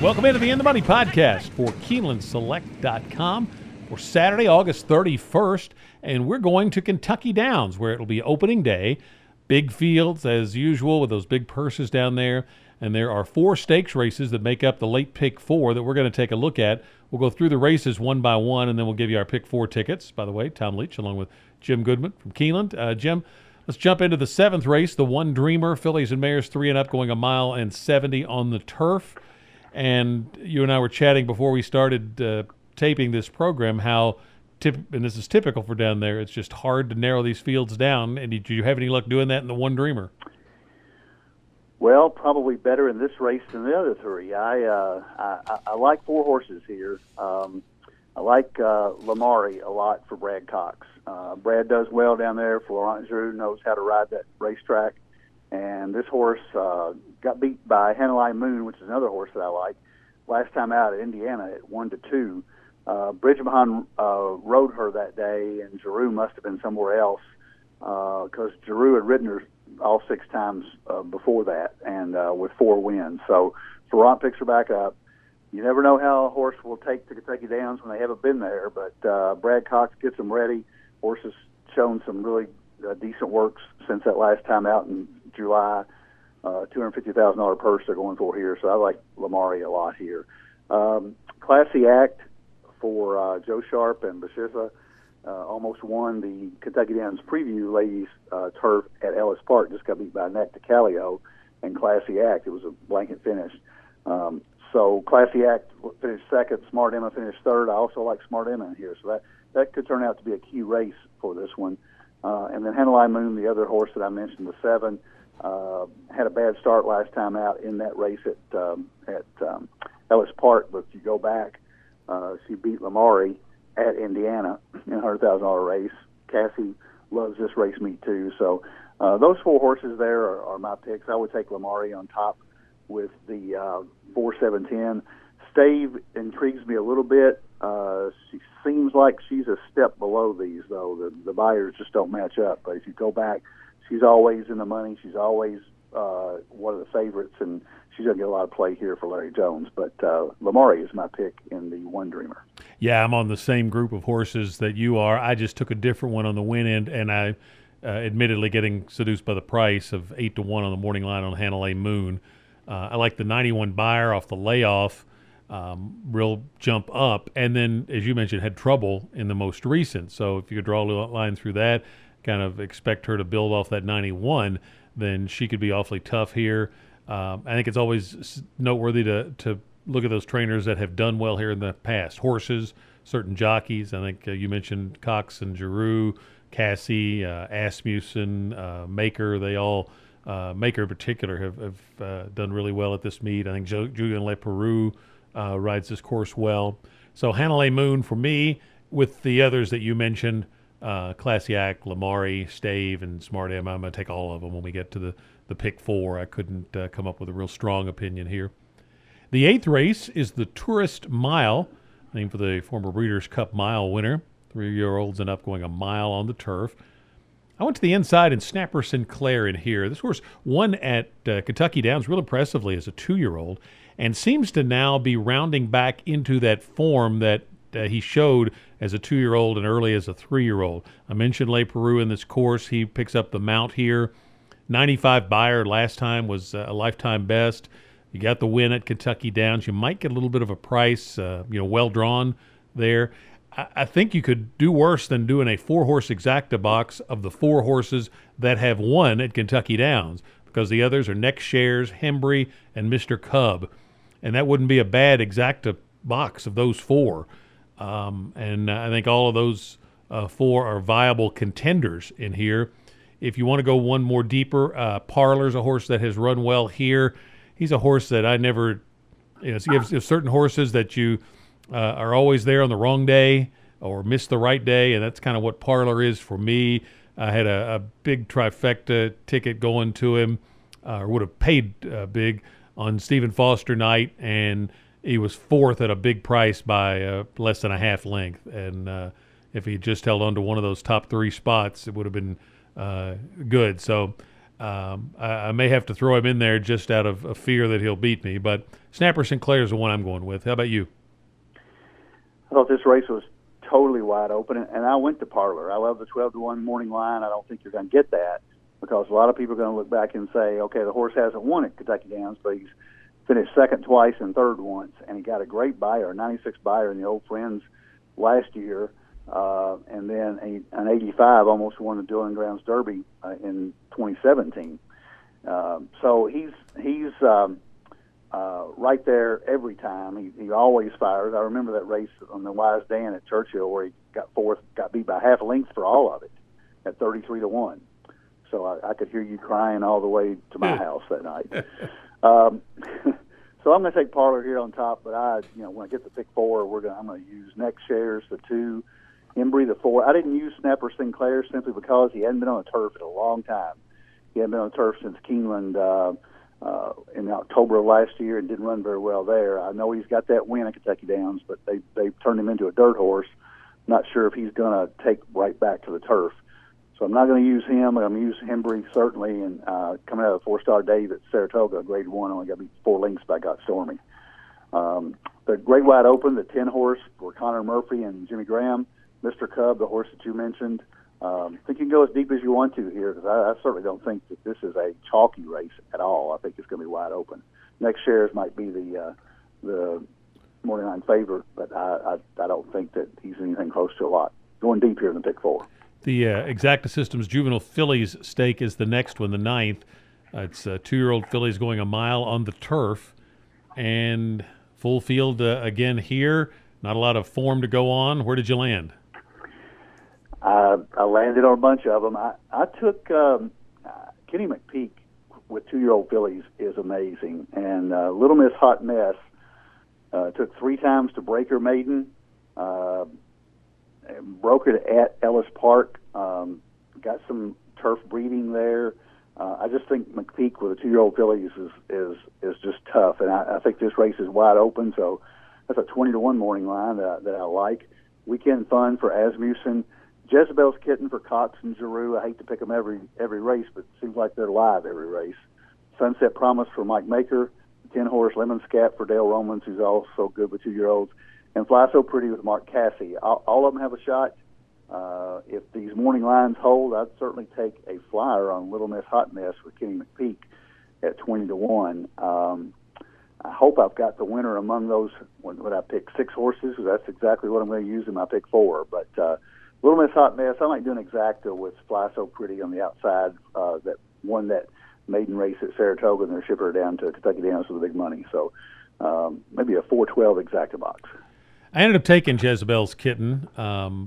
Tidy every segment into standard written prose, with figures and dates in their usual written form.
Welcome into the In the Money podcast for KeenelandSelect.com for Saturday, August 31st. And we're going to Kentucky Downs, where it'll be opening day. Big fields, as usual, with those big purses down there. And there are 4 stakes races that make up the late pick 4 that we're going to take a look at. We'll go through the races one by one, and then we'll give you our pick 4 tickets. By the way, Tom Leach, along with Jim Goodman from Keeneland. Jim, let's jump into the 7th race, the One Dreamer, fillies and mares 3 and up, going 1 mile and 70 on the turf. And you and I were chatting before we started taping this program how, and this is typical for down there, it's just hard to narrow these fields down. And do you have any luck doing that in the One Dreamer? Well, probably better in this race than the other 3. I like 4 horses here. I like Lamari a lot for Brad Cox. Brad does well down there. Florent Giroux knows how to ride that racetrack. And this horse got beat by Hanalei Moon, which is another horse that I like, last time out at Indiana at 1-2. Bridgman rode her that day, and Giroux must have been somewhere else because Giroux had ridden her all 6 times before that, and with 4 wins. So Florent picks her back up. You never know how a horse will take to Kentucky Downs when they haven't been there, but Brad Cox gets them ready. Horse has shown some really decent works since that last time out in July. $250,000 purse they're going for here, so I like Lamari a lot here. Classy Act for Joe Sharp and Bashiza almost won the Kentucky Downs Preview Ladies Turf at Ellis Park. Just got beat by Neck to Callio and Classy Act. It was a blanket finish. So Classy Act finished 2nd. Smart Emma finished 3rd. I also like Smart Emma in here, so that could turn out to be a key race for this one. And then Hanalei Moon, the other horse that I mentioned, the 7, had a bad start last time out in that race at Ellis Park. But if you go back, she beat Lamari at Indiana in a $100,000 race. Cassie loves this race meet too. So those 4 horses there are my picks. I would take Lamari on top with the 4-7-10. Stave intrigues me a little bit. She seems like she's a step below these, though. The buyers just don't match up. But if you go back, she's always in the money. She's always one of the favorites, and she's going to get a lot of play here for Larry Jones. But Lamari is my pick in the One Dreamer. Yeah, I'm on the same group of horses that you are. I just took a different one on the win end, and I admittedly getting seduced by the price of 8-1 on the morning line on Hanalei Moon. I like the 91 buyer off the layoff, real jump up, and then, as you mentioned, had trouble in the most recent. So if you could draw a line through that, kind of expect her to build off that 91, then she could be awfully tough here. I think it's always noteworthy to look at those trainers that have done well here in the past. Horses, certain jockeys. I think you mentioned Cox and Giroux, Cassie, Asmussen, Maker. They all, Maker in particular, have done really well at this meet. I think Julien Leperoux rides this course well. So Hanalei Moon for me, with the others that you mentioned, Classy Act, Lamari, Stave, and Smart Emma. I'm going to take all of them when we get to the pick 4. I couldn't come up with a real strong opinion here. The 8th race is the Tourist Mile, named for the former Breeders' Cup Mile winner. 3-year-olds and up, going 1 mile on the turf. I went to the inside, and Snapper Sinclair in here. This horse won at Kentucky Downs real impressively as a 2-year-old, and seems to now be rounding back into that form that he showed as a 2-year-old and early as a 3-year-old. I mentioned Leperoux in this course. He picks up the mount here. 95 buyer last time was a lifetime best. You got the win at Kentucky Downs. You might get a little bit of a price, well drawn there. I think you could do worse than doing a 4-horse exacta box of the 4 horses that have won at Kentucky Downs, because the others are Next Shares, Hembry, and Mr. Cub. And that wouldn't be a bad exacta box of those 4. And I think all of those 4 are viable contenders in here. If you want to go one more deeper, Parlor's a horse that has run well here. He's a horse that I never, you have certain horses that you are always there on the wrong day or miss the right day, and that's kind of what Parlor is for me. I had a big trifecta ticket going to him, or would have paid big on Stephen Foster night, and he was 4th at a big price by less than a half length. And if he just held on to one of those top 3 spots, it would have been good. So I may have to throw him in there just out of a fear that he'll beat me. But Snapper Sinclair is the one I'm going with. How about you? I thought this race was totally wide open, and I went to Parlor. I love the 12-1 morning line. I don't think you're going to get that because a lot of people are going to look back and say, okay, the horse hasn't won at Kentucky Downs, but he's finished second twice and third once, and he got a great buyer, a 96 buyer in the Old Friends last year, and then an 85 almost won the Dillon Grounds Derby in 2017. So he's right there every time. He always fires. I remember that race on the Wise Dan at Churchill where he got fourth, got beat by half a length for all of it at 33-1. So I could hear you crying all the way to my house that night. So I'm going to take Parlor here on top, but when I get the pick four, I'm going to use Next Shares, the 2, Embry, the 4. I didn't use Snapper Sinclair simply because he hadn't been on a turf in a long time. He hadn't been on a turf since Keeneland in October of last year and didn't run very well there. I know he's got that win at Kentucky Downs, but they turned him into a dirt horse. Not sure if he's going to take right back to the turf. So I'm not going to use him. I'm going to use Embry certainly, and coming out of the 4-star Dave at Saratoga, grade 1, only got beat 4 lengths by Got Stormy. The Great Wide Open, the 10 horse for Connor Murphy and Jimmy Graham. Mr. Cub, the horse that you mentioned. I think you can go as deep as you want to here because I certainly don't think that this is a chalky race at all. I think it's going to be wide open. Next Shares might be the morning line favorite, but I don't think that he's anything close to a lot. Going deep here in the pick 4. The Exacta Systems Juvenile Fillies stake is the next one, the 9th. It's 2-year-old fillies going a mile on the turf. And full field again here. Not a lot of form to go on. Where did you land? I landed on a bunch of them. I took Kenny McPeak with 2-year-old fillies is amazing. And Little Miss Hot Mess took 3 times to break her maiden. Broke it at Ellis Park. Got some turf breeding there. I just think McPeak with a 2-year-old fillies is just tough, and I think this race is wide open. So that's a 20-1 morning line that I like. Weekend fun for Asmussen. Jezebel's Kitten for Cox and Giroux. I hate to pick them every race, but it seems like they're live every race. Sunset Promise for Mike Maker. 10-horse Lemon Scat for Dale Romans, who's also good with 2-year-olds. And Fly So Pretty with Mark Cassie. All of them have a shot. If these morning lines hold, I'd certainly take a flyer on Little Miss Hot Mess with Kenny McPeak at 20-1. I hope I've got the winner among those when I pick 6 horses. That's exactly what I'm going to use in my pick 4. But Little Miss Hot Mess, I might do an exacta with Fly So Pretty on the outside that won that maiden race at Saratoga, and they're shipping her down to Kentucky Downs for the big money. So maybe a 412 exacta box. I ended up taking Jezebel's Kitten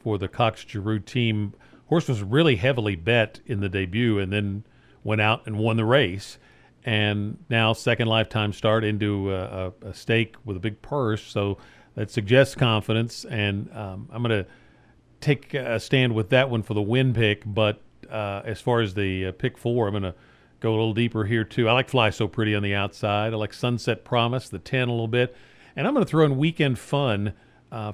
for the Cox Giroux team. Horse was really heavily bet in the debut and then went out and won the race. And now second lifetime start into a stake with a big purse. So that suggests confidence. And I'm going to take a stand with that one for the win pick. But as far as the pick 4, I'm going to go a little deeper here too. I like Fly So Pretty on the outside. I like Sunset Promise, the 10 a little bit. And I'm going to throw in Weekend Fun.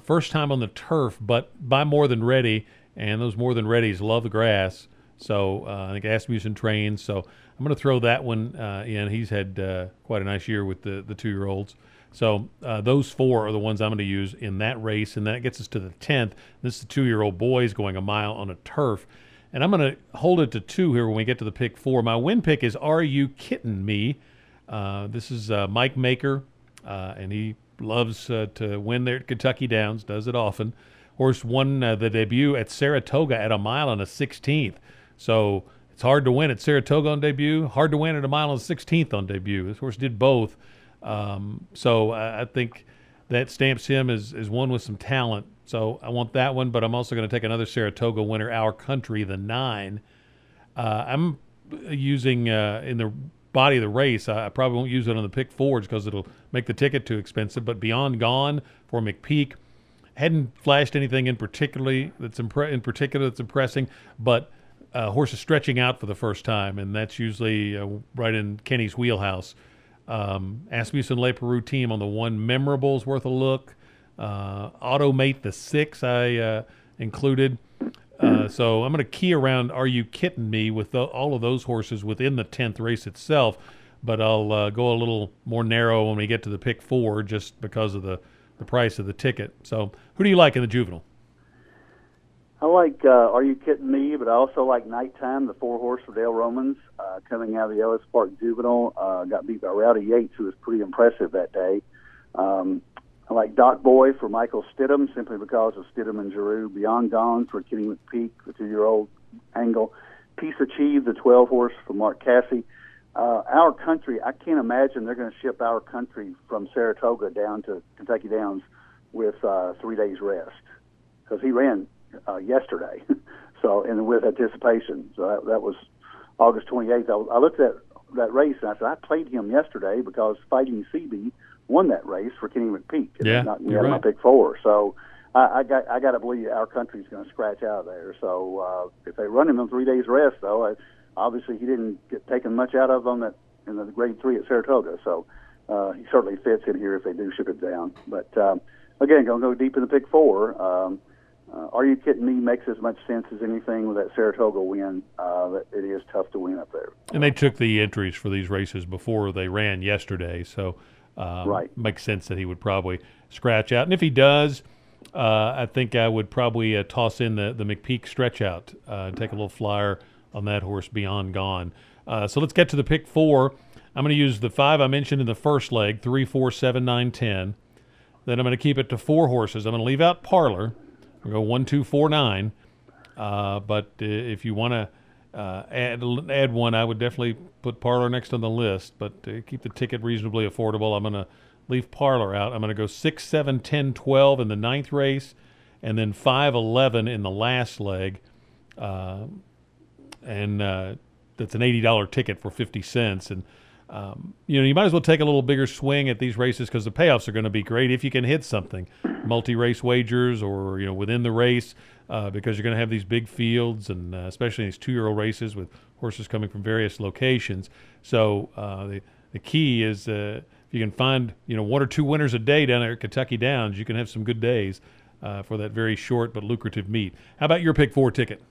First time on the turf, but by More Than Ready, and those More Than Readies love the grass. So I think Asmussen trains. So I'm going to throw that one in. He's had quite a nice year with the 2-year-olds. So those 4 are the ones I'm going to use in that race, and that gets us to the 10th. This is the 2-year-old boys going a mile on a turf. And I'm going to hold it to 2 here when we get to the pick 4. My win pick is Are You Kiddin' Me? This is Mike Maker, and he loves to win there at Kentucky Downs, does it often. Horse won the debut at Saratoga at a mile on a 16th. So it's hard to win at Saratoga on debut, hard to win at a mile on the 16th on debut. This horse did both. So I think that stamps him as one with some talent. So I want that one, but I'm also going to take another Saratoga winner, Our Country, the 9. I'm using in the body of the race, I probably won't use it on the pick 4 because it'll make the ticket too expensive. But Beyond Gone for McPeak hadn't flashed anything in particular that's impressing, but horse is stretching out for the first time, and that's usually right in Kenny's wheelhouse. Asmussen Le Peru team on the 1, Memorable's worth a look. Automate the 6 I included. So I'm going to key around Are You Kidding Me with all of those horses within the 10th race itself, but I'll go a little more narrow when we get to the pick 4 just because of the price of the ticket. So who do you like in the Juvenile? I like Are You Kidding Me, but I also like Nighttime, the 4-horse for Dale Romans, coming out of the Ellis Park Juvenile. Got beat by Rowdy Yates, who was pretty impressive that day. I like Doc Boy for Michael Stidham, simply because of Stidham and Giroux. Beyond Gone for Kenny McPeak, the 2-year-old Angle. Peace Achieved, the 12-horse for Mark Cassey. Our Country, I can't imagine they're going to ship Our Country from Saratoga down to Kentucky Downs with 3 days rest, because he ran yesterday, so, and with anticipation. So that was August 28th. I looked at that race and I said, I played him yesterday because Fighting CB won that race for Kenny McPeak. And yeah, knocked me you're out right. of my pick 4. So I got to believe Our Country's going to scratch out of there. So if they run him on 3 days rest, though, obviously he didn't get taken much out of on that in the grade 3 at Saratoga. So he certainly fits in here if they do ship it down. But again, going to go deep in the pick 4. Are You Kidding Me makes as much sense as anything with that Saratoga win. That it is tough to win up there. And they took the entries for these races before they ran yesterday, so right. Makes sense that he would probably scratch out. And if he does, I think I would probably toss in the McPeak stretch out and take a little flyer on that horse, Beyond Gone. So let's get to the pick 4. I'm going to use the 5 I mentioned in the first leg, 3, 4, 7, 9, 10. Then I'm going to keep it to 4 horses. I'm going to leave out Parlor. We'll go 1, 2, 4, 9. But if you want to add one, I would definitely put Parlor next on the list. But keep the ticket reasonably affordable. I'm going to leave Parlor out. I'm going to go 6, 7, 10, 12 in the 9th race, and then 5, 11 in the last leg. And that's an $80 ticket for 50 cents. And you might as well take a little bigger swing at these races because the payoffs are going to be great if you can hit something, multi-race wagers or within the race, because you're going to have these big fields and especially these 2-year-old races with horses coming from various locations. So the key is if you can find 1 or 2 winners a day down there at Kentucky Downs, you can have some good days for that very short but lucrative meet. How about your pick 4 ticket?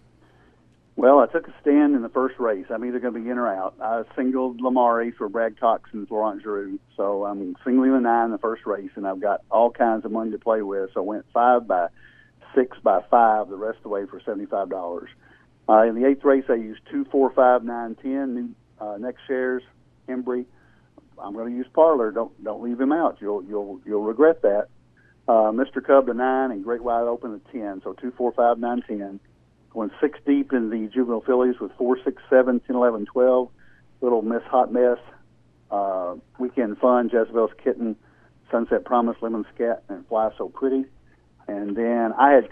Well, I took a stand in the first race. I'm either going to be in or out. I singled Lamari for Brad Cox and Florent Giroux. So I'm singling the 9 in the first race, and I've got all kinds of money to play with. So I went 5 by 6 by 5 the rest of the way for $75. In the 8th race, I used 2, 4, 5, 9, 10. New next shares, Embry. I'm going to use Parlor. Don't leave him out. You'll regret that. Mr. Cub the 9 and Great Wide Open the 10. So 2, 4, 5, 9, 10. Going 6 deep in the juvenile fillies with 4, 6, 7, 10, 11, 12. Little Miss Hot Mess, Weekend Fun, Jezebel's Kitten, Sunset Promise, Lemon Scat, and Fly So Pretty. And then I had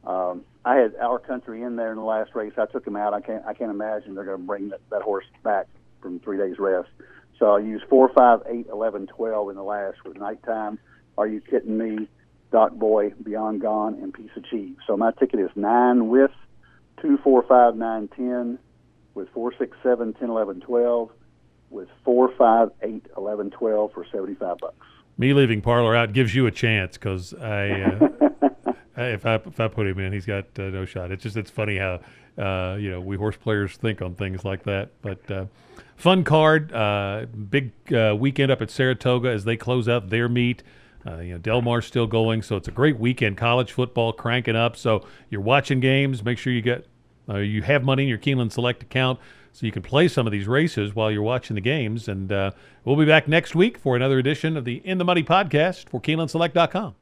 Our Country in there in the last race. I took him out. I can't imagine they're going to bring that horse back from 3 days rest. So I used 4, 5, 8, 11, 12 in the last with Nighttime, Are You Kidding Me, Doc Boy, Beyond Gone, and Peace Achieved. So my ticket is 9 with 2, 4, 5, 9, 10, with 4, 6, 7, 10, 11, 12, with 4, 5, 8, 11, 12 for $75. Me leaving Parlor out gives you a chance because if I put him in, he's got no shot. It's funny how we horse players think on things like that. But fun card, big weekend up at Saratoga as they close out their meet. Del Mar's still going, so it's a great weekend. College football cranking up. So you're watching games. Make sure you have money in your Keeneland Select account so you can play some of these races while you're watching the games. And we'll be back next week for another edition of the In the Money podcast for KeenelandSelect.com.